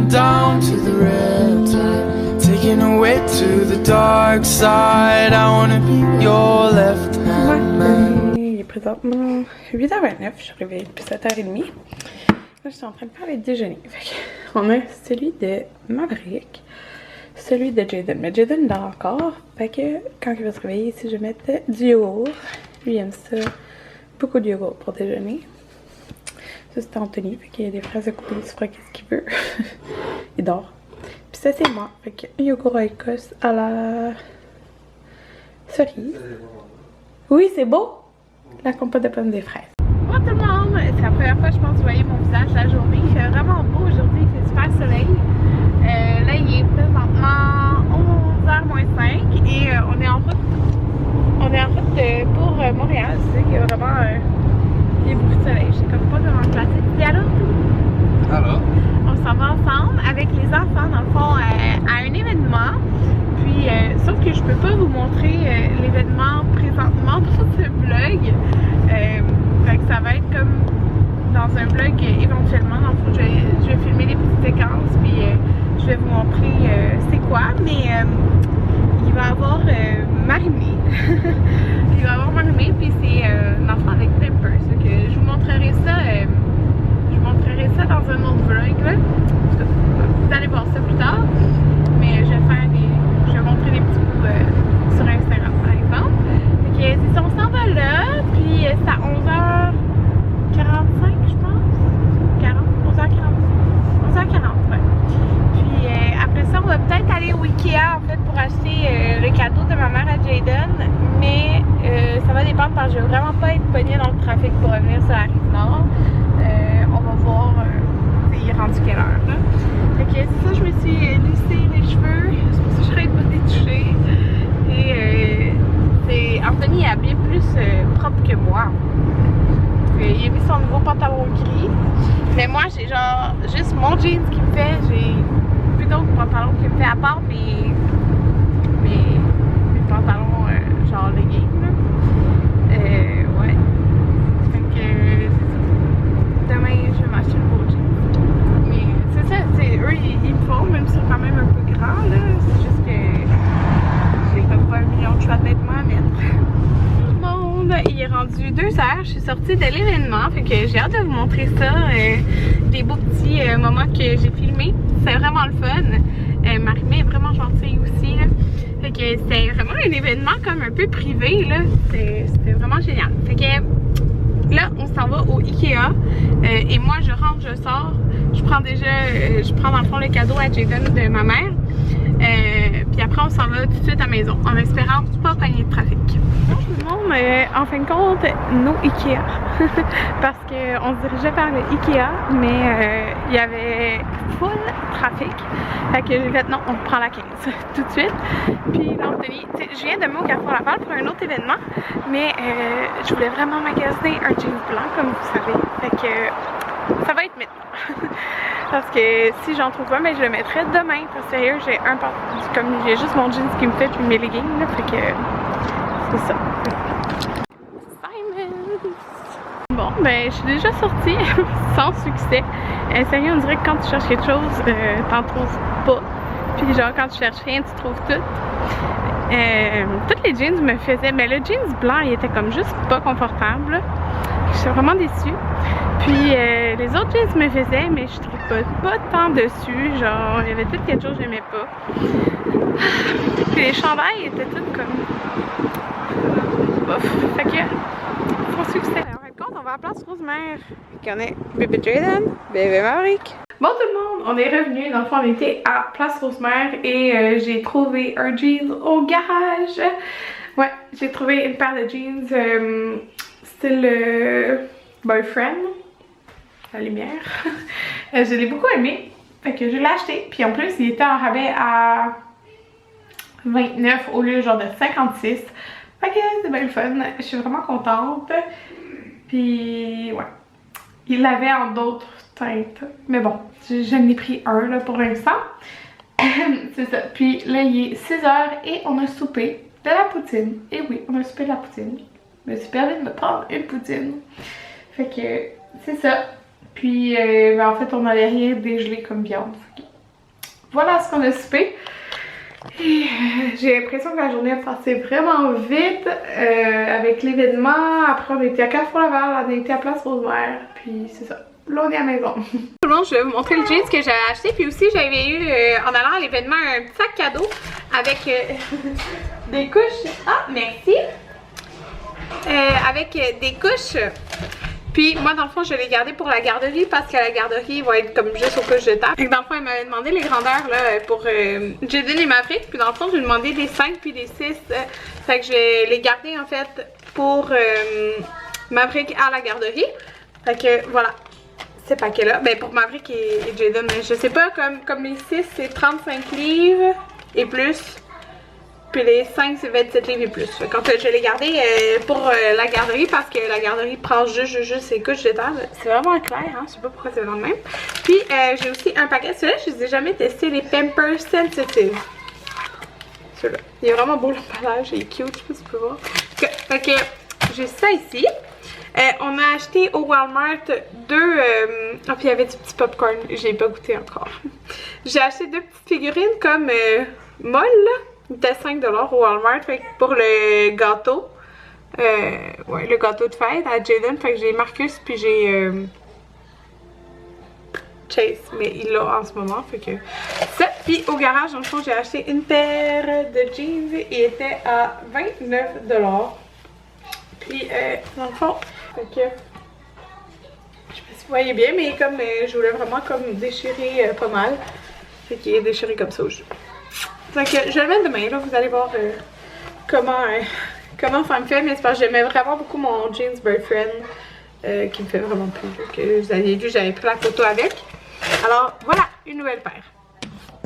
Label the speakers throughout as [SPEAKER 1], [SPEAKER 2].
[SPEAKER 1] down to the riptide, taking away to the dark side. I wanna be your left hand man.
[SPEAKER 2] Il est présentement 8h29, je suis réveillée depuis 7h30. Là, je suis en train de faire les déjeuners. On a celui de Maverick, celui de Jaden. Mais Jaden dort encore. Fait que quand il va se réveiller, si je vais mettre du yogourt, lui il aime ça. Beaucoup de yogourt pour déjeuner. Ça c'est Anthony, fait qu'il y a des fraises à couper, il se fera qu'est-ce qu'il veut. Il dort. Puis ça c'est moi, fait que un yogourt à Écosse à la cerise. Oui c'est beau! La compote de pommes des fraises. Bonjour tout le monde! C'est la première fois je pense que vous voyez mon visage la journée. Il fait vraiment beau aujourd'hui, il fait super soleil. Là il est présentement 11h moins 5 et on est en route. On est en route pour Montréal, tu sais, il y a vraiment il y a beaucoup de soleil. Je sais comme pas comment le placer. Et alors? Alors? On s'en va ensemble avec les enfants, dans le fond, à un événement. Puis, sauf que je peux pas vous montrer l'événement présentement pour ce vlog. Fait que ça va être comme dans un vlog éventuellement. Dans le fond, je vais filmer des petites séquences, puis je vais vous montrer c'est quoi. Mais il va y avoir Marimé. Il va y avoir Marimé, puis c'est un enfant avec Pampers. Je vous montrerai ça. Je vous montrerai ça dans un autre vlog. Là. Vous allez voir ça plus tard. Mais je vais montrer des petits bouts sur Instagram par exemple. Fait que c'est ça, on s'en va là. Puis c'est à 11h45 je pense. 11h40, ouais. Puis après ça, on va peut-être aller au Ikea en fait pour acheter le cadeau de ma mère à Jaden. Mais ça va dépendre parce que je vais vraiment pas être pognée dans le trafic pour revenir sur la Rive-Nord. On va voir il est rendu quelle heure là. Fait que c'est ça, je me suis lissé les cheveux. C'est pour ça que je serais pas détouchée. Et Anthony est bien plus propre que moi. Il a mis son nouveau pantalon gris. Mais moi j'ai genre juste mon jeans qui me fait. J'ai plus d'autres pantalons qui me fait à part mes pantalons genre leggings là. Ouais. Fait que c'est ça. Demain je vais m'acheter le beau jeans. Mais c'est ça, eux ils me font, même si c'est quand même un peu grand là. C'est juste que j'ai comme pas 1 million de choix de vêtements à mettre. Il est rendu 2h, je suis sortie de l'événement, fait que j'ai hâte de vous montrer ça, des beaux petits moments que j'ai filmés, c'est vraiment le fun. Marimé est vraiment gentille aussi, là. Fait que c'était vraiment un événement comme un peu privé, là, c'était vraiment génial. Fait que là, on s'en va au Ikea, et moi je rentre, je sors, je prends dans le fond le cadeau à Jaden de ma mère. Puis après on s'en va tout de suite à la maison en espérant pas pogner de trafic. Je me demande en fin de compte nos Ikea parce qu'on se dirigeait vers le Ikea mais il y avait full trafic. Fait que j'ai fait non, on prend la 15 tout de suite. Puis Anthony, je viens de me au Carrefour Laval pour un autre événement mais je voulais vraiment magasiner un jean blanc comme vous savez. Fait que ça va être maintenant. Parce que si j'en trouve pas, mais je le mettrai demain. Parce que sérieux, j'ai juste mon jeans qui me fait puis mes leggings là, fait que c'est ça. Simon! Bon, ben je suis déjà sortie sans succès. Sérieux, on dirait que quand tu cherches quelque chose, t'en trouves pas. Puis genre quand tu cherches rien, tu trouves tout. Toutes les jeans me faisaient, mais le jeans blanc il était comme juste pas confortable. Je suis vraiment déçue. Puis les autres jeans me faisaient, mais je trouvais pas tant dessus. Genre, il y avait tout quelque chose que j'aimais pas. Puis les chandails étaient toutes comme bof. Fait que, sans succès. En fin de compte, on va à Place Rosemère. Puis on est bébé Jaden, bébé Maverick. Bon tout le monde, on est revenu. Dans le fond, on était à Place Rosemère et j'ai trouvé un jean au garage. Ouais, j'ai trouvé une paire de jeans style boyfriend. La lumière. Je l'ai beaucoup aimé. Fait que je l'ai acheté. Puis en plus, il était en rabais à 29 au lieu genre de 56. Fait que c'est bien le fun. Je suis vraiment contente. Puis ouais. Il l'avait en d'autres teintes. Mais bon, j'en ai pris un là pour l'instant. C'est ça. Puis là, il est 6h et on a soupé de la poutine. Et oui, on a soupé de la poutine. Je me suis permis de me prendre une poutine. Fait que c'est ça. Puis en fait on n'allait rien dégeler comme viande. voilà ce qu'on a soupé. J'ai l'impression que la journée a passé vraiment vite avec l'événement. Après on était à Carrefour Laval, on a été à Place Rosemère, puis c'est ça. Là on est à la maison. Tout le monde, je vais vous montrer le jeans que j'avais acheté, puis aussi j'avais eu en allant à l'événement un petit sac cadeau avec des couches. Ah merci! Avec des couches. Puis moi dans le fond je l'ai gardé pour la garderie parce que la garderie va être comme juste aux couches de table. Et dans le fond elle m'avait demandé les grandeurs là pour Jaden et Maverick. Puis dans le fond je lui ai demandé des 5 puis des 6. Fait que je vais les garder en fait pour Maverick à la garderie. Fait que voilà ces paquets là. Ben pour Maverick et Jaden, je sais pas, comme les 6 c'est 35 livres et plus. Puis les 5 c'est 27 livres et plus. Quand je vais les garder pour la garderie parce que la garderie prend juste ses couches de table. C'est vraiment clair, hein? Je sais pas pourquoi c'est dans le même. Puis j'ai aussi un paquet. Celui-là, je les ai jamais testé, les Pampers Sensitive. Celui-là. Il est vraiment beau l'emballage, il est cute, je sais pas si tu peux voir. Fait que j'ai ça ici. On a acheté au Walmart deux. Ah, puis il y avait du petit popcorn. J'ai pas goûté encore. J'ai acheté deux petites figurines comme molles là. Il était 5$ au Walmart, fait que pour le gâteau, ouais, le gâteau de fête à Jaden, fait que j'ai Marcus puis j'ai Chase, mais il l'a en ce moment, fait que ça. Puis au garage, dans le fond, j'ai acheté une paire de jeans, il était à 29$. Puis dans le fond, fait que je sais pas si vous voyez bien, mais comme je voulais vraiment comme déchirer pas mal, fait qu'il est déchiré comme ça aujourd'hui. Fait que je vais le mettre demain, là, vous allez voir comment ça me fait, mais c'est parce que j'aimais vraiment beaucoup mon jeans boyfriend qui me fait vraiment plaisir. Que vous aviez vu, j'avais pris la photo avec. Alors voilà, une nouvelle paire.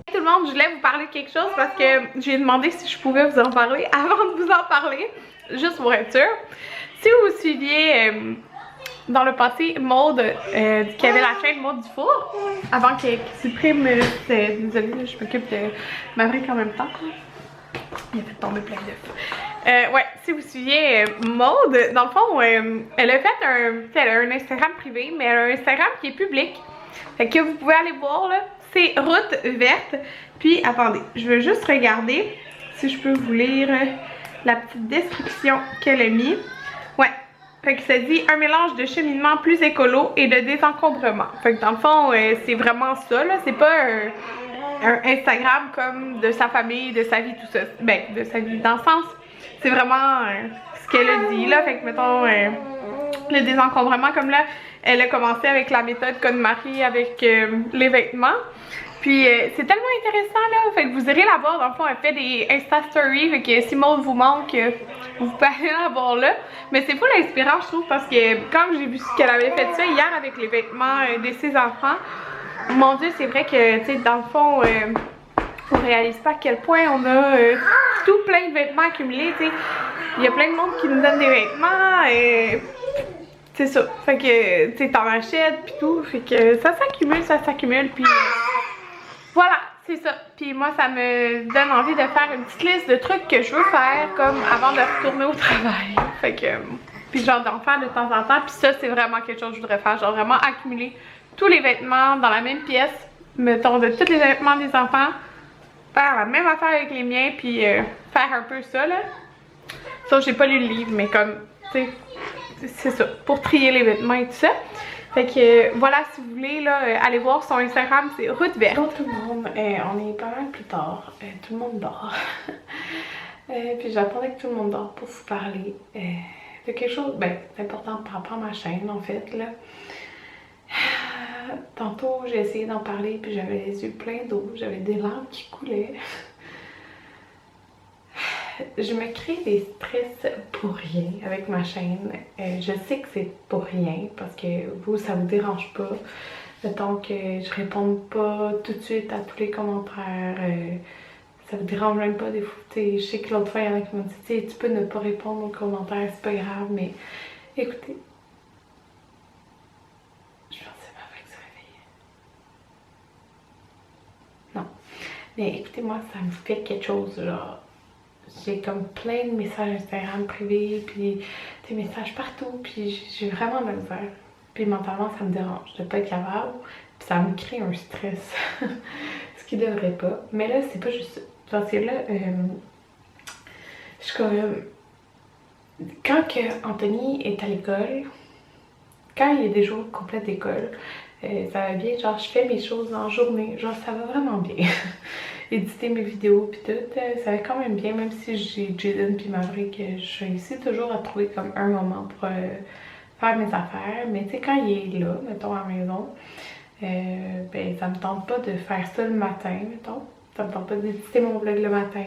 [SPEAKER 2] Tout le monde, je voulais vous parler de quelque chose parce que j'ai demandé si je pouvais vous en parler avant de vous en parler, juste pour être sûre. Si vous suiviez dans le passé Maude qui avait la chaîne Maude Dufour avant qu'elle supprime, désolée, je m'occupe de Maverick en même temps. Il a fait tomber plein d'œufs. Ouais, si vous suiviez Maude, dans le fond, elle a fait un Instagram privé, mais elle a un Instagram qui est public. Fait que vous pouvez aller voir là, c'est Route Verte. Puis attendez, je veux juste regarder si je peux vous lire la petite description qu'elle a mis. Ouais. Fait que ça dit un mélange de cheminement plus écolo et de désencombrement. Fait que dans le fond, c'est vraiment ça, là. C'est pas un Instagram comme de sa famille, de sa vie, tout ça. Ben, de sa vie dans le sens, c'est vraiment ce qu'elle a dit, là. Fait que mettons, le désencombrement, comme là, elle a commencé avec la méthode Conne-Marie avec les vêtements. Puis c'est tellement intéressant là, fait que vous irez la voir, dans le fond elle fait des Insta Stories, fait que si Maude vous manque, vous pouvez aller la voir là. Mais c'est pas l'inspirant je trouve parce que quand j'ai vu qu'elle avait fait ça hier avec les vêtements de ses enfants, mon dieu c'est vrai que tu sais dans le fond on réalise pas à quel point on a tout plein de vêtements accumulés, tu sais. Il y a plein de monde qui nous donne des vêtements et c'est ça, fait que tu sais t'en achètes pis tout, fait que ça s'accumule puis voilà, c'est ça. Puis moi, ça me donne envie de faire une petite liste de trucs que je veux faire comme avant de retourner au travail. Fait que, puis genre d'en faire de temps en temps. Puis ça, c'est vraiment quelque chose que je voudrais faire. Genre vraiment accumuler tous les vêtements dans la même pièce. Mettons de tous les vêtements des enfants. Faire la même affaire avec les miens. Puis faire un peu ça, là. Ça, j'ai pas lu le livre, mais comme, tu sais, c'est ça. Pour trier les vêtements et tout ça. Fait que voilà, si vous voulez là, aller voir son Instagram, c'est Route Verte. Bonjour tout le monde, on est pas mal plus tard, tout le monde dort. Puis j'attendais que tout le monde dort pour vous parler de quelque chose d'important par rapport à ma chaîne en fait là. Tantôt j'ai essayé d'en parler puis j'avais les yeux pleins d'eau, j'avais des larmes qui coulaient. Je me crée des stress pour rien avec ma chaîne. Je sais que c'est pour rien parce que vous, ça vous dérange pas. Mettons que je réponde pas tout de suite à tous les commentaires. Ça vous dérange même pas des fois. Je sais que l'autre fois, il y en a qui m'ont dit tu peux ne pas répondre aux commentaires, c'est pas grave, mais écoutez. Je pense que c'est pas vrai que ça réveille. Non. Mais écoutez, moi, ça me fait quelque chose, genre. J'ai comme plein de messages Instagram privés, puis des messages partout, puis j'ai vraiment de la misère. Puis mentalement, ça me dérange de pas être capable Puis ça me crée un stress, ce qui devrait pas. Mais là, c'est pas juste ça. Parce que là, je suis comme... Quand que Anthony est à l'école, quand il y a des jours complets d'école, ça va bien, genre je fais mes choses en journée, genre ça va vraiment bien. Éditer mes vidéos pis tout, ça va quand même bien, même si j'ai Jaden pis Maverick, je réussis toujours à trouver comme un moment pour faire mes affaires. Mais tu sais, quand il est là, mettons à la maison, ben ça me tente pas de faire ça le matin, mettons. Ça me tente pas d'éditer mon vlog le matin.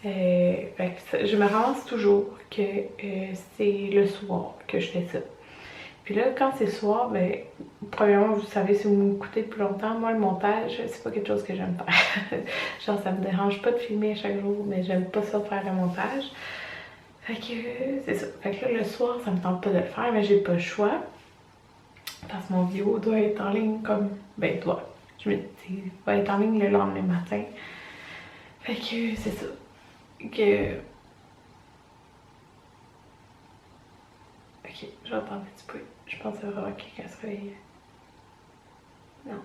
[SPEAKER 2] Je me ramasse toujours que c'est le soir que je fais ça. Puis là, quand c'est le soir, ben, premièrement, vous savez, si vous m'écoutez depuis longtemps, moi, le montage, c'est pas quelque chose que j'aime faire. Genre, ça me dérange pas de filmer à chaque jour, mais j'aime pas ça faire le montage. Fait que, c'est ça. Fait que là, le soir, ça me tente pas de le faire, mais j'ai pas le choix. Parce que mon vidéo doit être en ligne comme... Ben, je me dis, va être en ligne le lendemain matin. Fait que, c'est ça. Que... Ok, j'entends un petit peu. Je pensais vraiment que quelqu'un se réveillait. Non.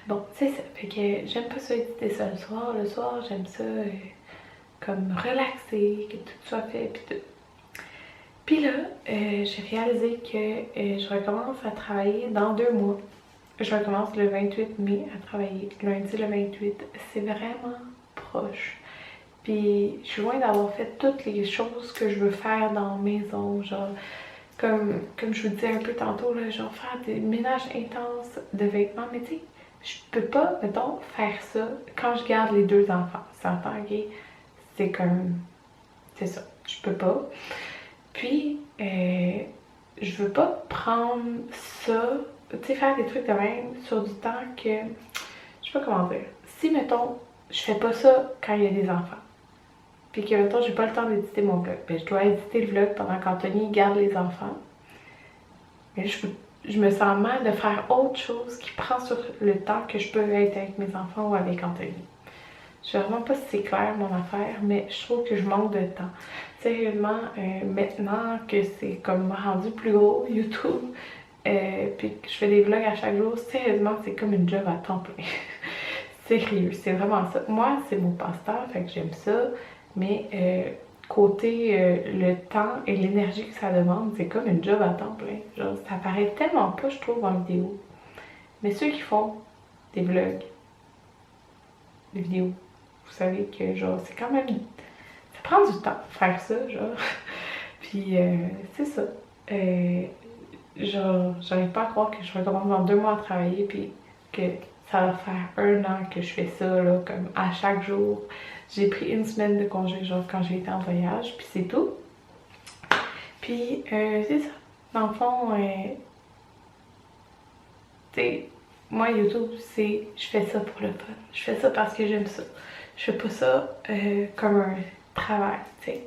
[SPEAKER 2] Bon, c'est ça. Fait que j'aime pas ça éditer ça le soir. Le soir, j'aime ça comme relaxer, que tout soit fait, pis tout. Puis là, j'ai réalisé que je recommence à travailler dans 2 mois. Je recommence le 28 mai à travailler. Lundi le 28. C'est vraiment proche. Puis je suis loin d'avoir fait toutes les choses que je veux faire dans la maison, genre comme je vous disais un peu tantôt, là, genre faire des ménages intenses de vêtements, mais tu sais, je peux pas, mettons, faire ça quand je garde les 2 enfants. Ça entend, ok? C'est comme, c'est ça, je peux pas. Puis, je veux pas prendre ça, tu sais, faire des trucs de même sur du temps que, je sais pas comment dire. Si, mettons, je fais pas ça quand il y a des enfants, puis que, mettons, j'ai pas le temps d'éditer mon vlog, ben je dois éditer le vlog pendant qu'Anthony garde les enfants. Mais je me sens mal de faire autre chose qui prend sur le temps que je peux être avec mes enfants ou avec Anthony. Je sais vraiment pas si c'est clair mon affaire, mais je trouve que je manque de temps. Sérieusement, maintenant que c'est comme rendu plus gros, YouTube, puis que je fais des vlogs à chaque jour, sérieusement, c'est comme une job à temps plein. Sérieux, c'est vraiment ça. Moi, c'est mon passe-temps, fait que j'aime ça, mais côté le temps et l'énergie que ça demande, c'est comme une job à temps plein. Genre, ça paraît tellement pas, je trouve, en vidéo. Mais ceux qui font des vlogs, des vidéos, vous savez que, genre, c'est quand même... Ça prend du temps de faire ça, genre. Puis, c'est ça. Genre, j'arrive pas à croire que je recommence dans 2 mois à travailler, puis que ça va faire 1 an que je fais ça, là, comme à chaque jour. J'ai pris 1 semaine de congé, genre, quand j'ai été en voyage, puis c'est tout. Puis, c'est ça. Dans le fond, tu sais, moi, YouTube, c'est... Je fais ça pour le fun. Je fais ça parce que j'aime ça. Je fais pas ça comme un travail, tu sais.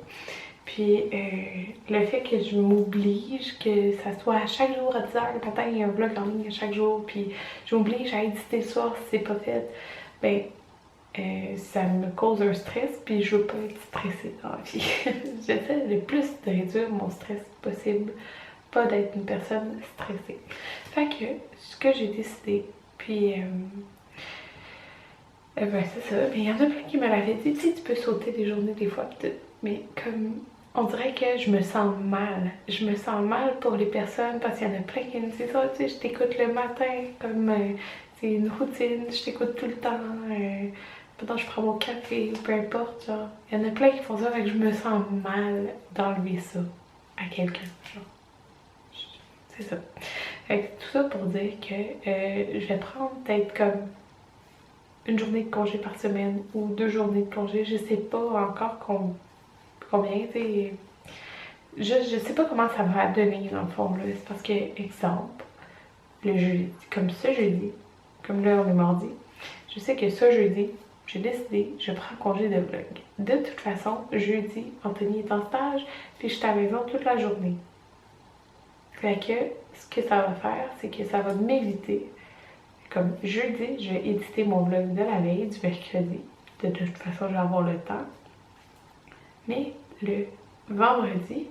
[SPEAKER 2] Puis, le fait que je m'oblige, que ça soit à chaque jour à 10h le matin, il y a un vlog en ligne à chaque jour, puis je m'oblige à éditer le soir si c'est pas fait, ben, ça me cause un stress, puis je veux pas être stressée dans la vie. J'essaie le plus de réduire mon stress possible, pas d'être une personne stressée. Fait que, ce que j'ai décidé, puis... ben c'est ça, mais il y en a plein qui me l'avaient dit, tu sais, tu peux sauter des journées des fois, mais comme... On dirait que je me sens mal. Je me sens mal pour les personnes parce qu'il y en a plein qui me disent « Ah, tu sais, je t'écoute le matin, comme c'est une routine, je t'écoute tout le temps, pendant que je prends mon café, peu importe, genre. » Il y en a plein qui font ça, fait que je me sens mal d'enlever ça à quelqu'un, genre. C'est ça. Fait que tout ça pour dire que je vais prendre peut-être comme 1 journée de congé par semaine ou 2 journées de congé, je sais pas encore combien, tu sais. Je sais pas comment ça va donner dans le fond, là. C'est parce que, exemple, le jeudi, comme ce jeudi, comme là on est mardi, je sais que ce jeudi, j'ai décidé, je prends congé de vlog. De toute façon, jeudi, Anthony est en stage, puis je suis à la maison toute la journée. Fait que, ce que ça va faire, c'est que ça va m'éviter. Comme jeudi, je vais éditer mon vlog de la veille, du mercredi. De toute façon, je vais avoir le temps. Mais le vendredi,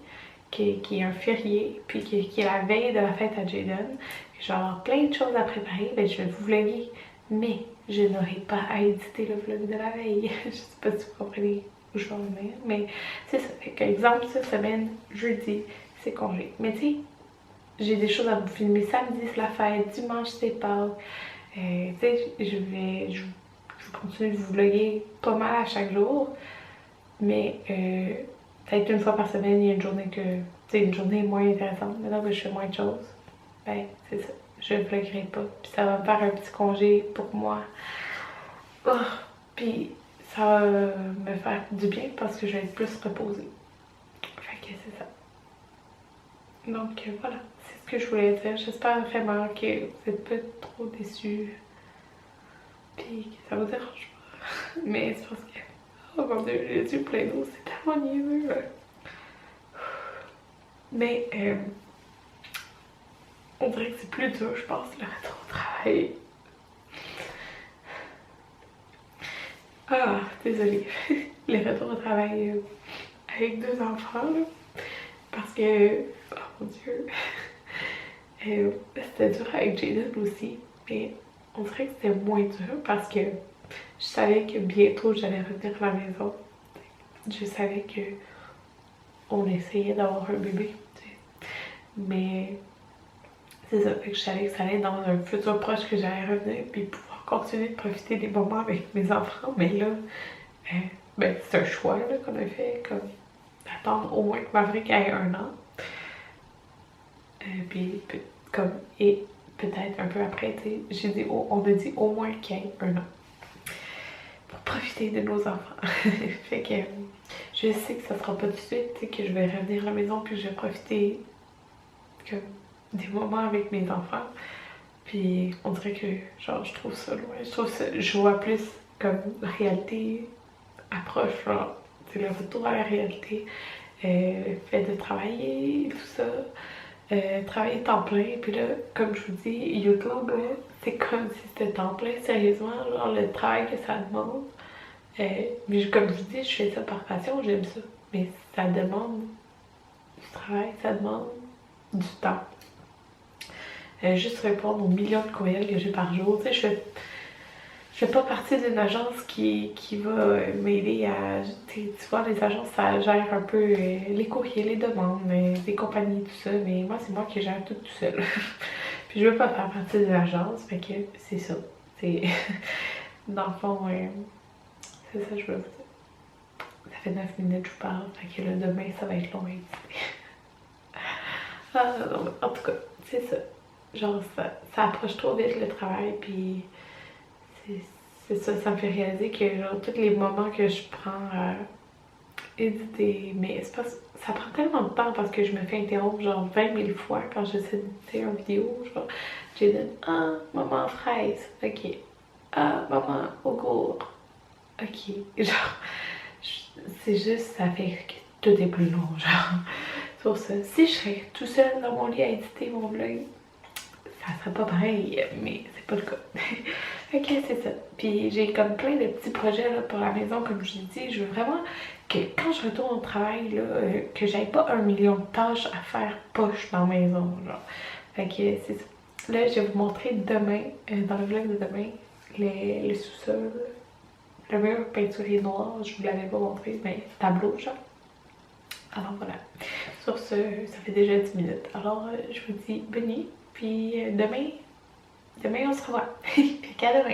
[SPEAKER 2] qui est un férié, puis qui est la veille de la fête à Jaden, genre plein de choses à préparer, ben je vais vous vlogger, mais je n'aurai pas à éditer le vlog de la veille. Je sais pas si vous comprenez où je vais en venir, mais c'est ça. Fait que, exemple, cette semaine, jeudi, c'est congé. Mais tu sais, j'ai des choses à vous filmer. Samedi, c'est la fête, dimanche, c'est Pâques. Tu sais, je vais continuer de vous vlogger pas mal à chaque jour, mais peut-être une fois par semaine, il y a une journée que, tu sais, une journée moins intéressante. Maintenant que je fais moins de choses, ben, c'est ça. Je ne vloggerai pas. Puis ça va me faire un petit congé pour moi. Oh, puis ça va me faire du bien parce que je vais être plus reposée. Fait que c'est ça. Donc voilà, c'est ce que je voulais dire. J'espère vraiment que vous n'êtes pas trop déçus. Puis que ça vous dérange pas. Mais c'est parce que, oh mon dieu, j'ai les yeux pleins d'eau, c'est tellement niaiseux. Mais on dirait que c'est plus dur, je pense, le retour au travail. Ah, désolée. Les retours au travail avec 2 enfants, là. Parce que, oh mon dieu, c'était dur avec Jaden aussi. Mais on dirait que c'était moins dur parce que je savais que bientôt j'allais revenir à la maison. Je savais que on essayait d'avoir un bébé, tu sais. Mais c'est ça, fait que je savais que ça allait être dans un futur proche que j'allais revenir puis pouvoir continuer de profiter des moments avec mes enfants. Mais là, ben c'est un choix là, qu'on a fait, comme d'attendre au moins que Maverick ait 1 an. Puis comme, et peut-être un peu après, tu sais, on a dit au moins qu'il y ait 1 an. Pour profiter de nos enfants. Fait que je sais que ça sera pas tout de suite, tu sais, que je vais revenir à la maison puis que je vais profiter comme des moments avec mes enfants. Puis on dirait que genre je trouve ça loin. Je vois plus comme la réalité approche, genre c'est le retour à la réalité, le fait de travailler, tout ça. Travailler temps plein, puis là, comme je vous dis, YouTube, c'est comme si c'était temps plein, sérieusement, genre le travail que ça demande. Mais comme je vous dis, je fais ça par passion, j'aime ça. Mais ça demande du travail, ça demande du temps. Juste répondre aux millions de courriels que j'ai par jour, tu sais, je fais pas partie d'une agence qui va m'aider à... Tu vois, les agences, ça gère un peu les courriers, les demandes, des compagnies, tout ça, mais moi, c'est moi qui gère tout seul. Puis je veux pas faire partie de l'agence, fait que c'est ça. C'est... Dans le fond, c'est ça que je veux vous dire. Ça fait 9 minutes que je parle, fait que là, demain, ça va être long à éditer. Ah, non, en tout cas, c'est ça. Genre, ça approche trop vite le travail, puis... C'est ça, ça me fait réaliser que genre tous les moments que je prends à éditer, mais c'est pas, ça prend tellement de temps parce que je me fais interrompre genre 20 000 fois quand j'essaie d'éditer une vidéo, genre j'ai dit « Ah, maman fraise, ok. Ah, maman yogourt, ok. » Genre, c'est juste, ça fait que tout est plus long, genre. C'est pour ça, si je serais tout seul dans mon lit à éditer mon vlog, ça serait pas pareil, mais c'est pas le cas. Ok, c'est ça. Puis j'ai comme plein de petits projets là, pour la maison, comme je l'ai dit. Je veux vraiment que quand je retourne au travail, là, que j'aille pas 1 million de tâches à faire poche dans la maison, genre. Fait que c'est ça. Là, je vais vous montrer demain, dans le vlog de demain, le sous-sol. Le mur peinturé noir, je vous l'avais pas montré, mais tableau, genre. Alors voilà. Sur ce, ça fait déjà 10 minutes. Alors, je vous dis bonne nuit. Puis demain, on se revoit. À demain.